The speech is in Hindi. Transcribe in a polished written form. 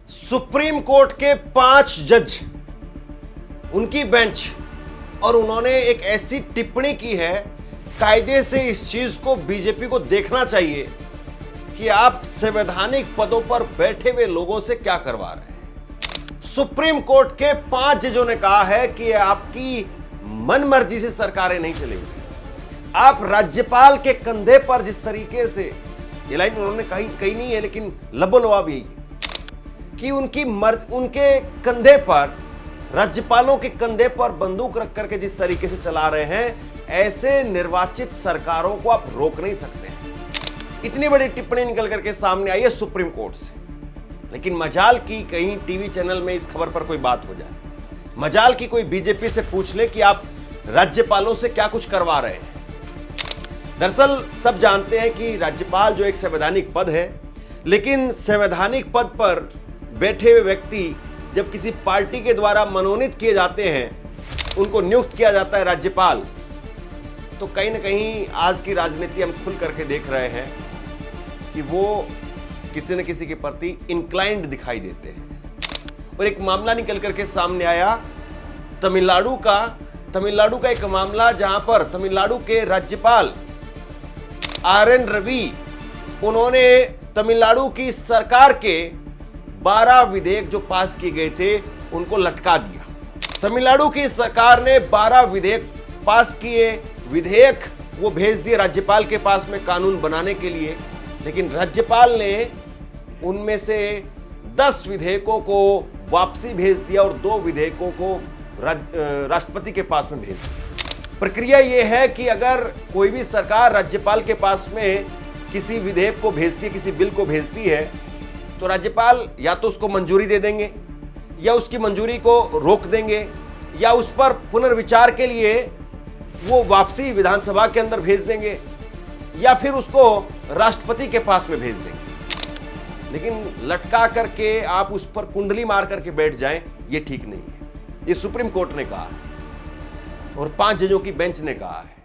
सुप्रीम कोर्ट के 5 जज, उनकी बेंच, और उन्होंने एक ऐसी टिप्पणी की है, कायदे से इस चीज को बीजेपी को देखना चाहिए कि आप संवैधानिक पदों पर बैठे हुए लोगों से क्या करवा रहे हैं। सुप्रीम कोर्ट के 5 जजों ने कहा है कि आपकी मनमर्जी से सरकारें नहीं चलेंगी। आप राज्यपाल के कंधे पर जिस तरीके से, ये लाइन उन्होंने कही नहीं है लेकिन लबोलवाब यही कि उनके कंधे पर, राज्यपालों के कंधे पर बंदूक रख करके जिस तरीके से चला रहे हैं, ऐसे निर्वाचित सरकारों को आप रोक नहीं सकते हैं। इतनी बड़ी टिप्पणी निकल करके सामने आई है सुप्रीम कोर्ट से। लेकिन मजाल की कहीं टीवी चैनल में इस खबर पर कोई बात हो जाए, मजाल की कोई बीजेपी से पूछ ले कि आप राज्यपालों से क्या कुछ करवा रहे हैं। दरअसल सब जानते हैं कि राज्यपाल जो एक संवैधानिक पद है, लेकिन संवैधानिक पद पर बैठे हुए व्यक्ति जब किसी पार्टी के द्वारा मनोनीत किए जाते हैं, उनको नियुक्त किया जाता है राज्यपाल, तो कहीं ना कहीं आज की राजनीति हम खुल करके देख रहे हैं कि वो किसी न किसी के प्रति इंक्लाइंड दिखाई देते हैं। और एक मामला निकल करके सामने आया तमिलनाडु का एक मामला, जहां पर तमिलनाडु के राज्यपाल आर.एन. रवि, उन्होंने तमिलनाडु की सरकार के 12 विधेयक जो पास किए गए थे उनको लटका दिया। तमिलनाडु की सरकार ने 12 विधेयक पास किए, विधेयक वो भेज दिए राज्यपाल के पास में कानून बनाने के लिए, लेकिन राज्यपाल ने उनमें से 10 विधेयकों को वापसी भेज दिया और 2 विधेयकों को राष्ट्रपति के पास में भेज दिया। प्रक्रिया यह है कि अगर कोई भी सरकार राज्यपाल के पास में किसी विधेयक को भेजती है, किसी बिल को भेजती है, तो राज्यपाल या तो उसको मंजूरी दे देंगे, या उसकी मंजूरी को रोक देंगे, या उस पर पुनर्विचार के लिए वो वापसी विधानसभा के अंदर भेज देंगे, या फिर उसको राष्ट्रपति के पास में भेज देंगे। लेकिन लटका करके आप उस पर कुंडली मार करके बैठ जाएं, ये ठीक नहीं है। ये सुप्रीम कोर्ट ने कहा है और 5 जजों की बेंच ने कहा है।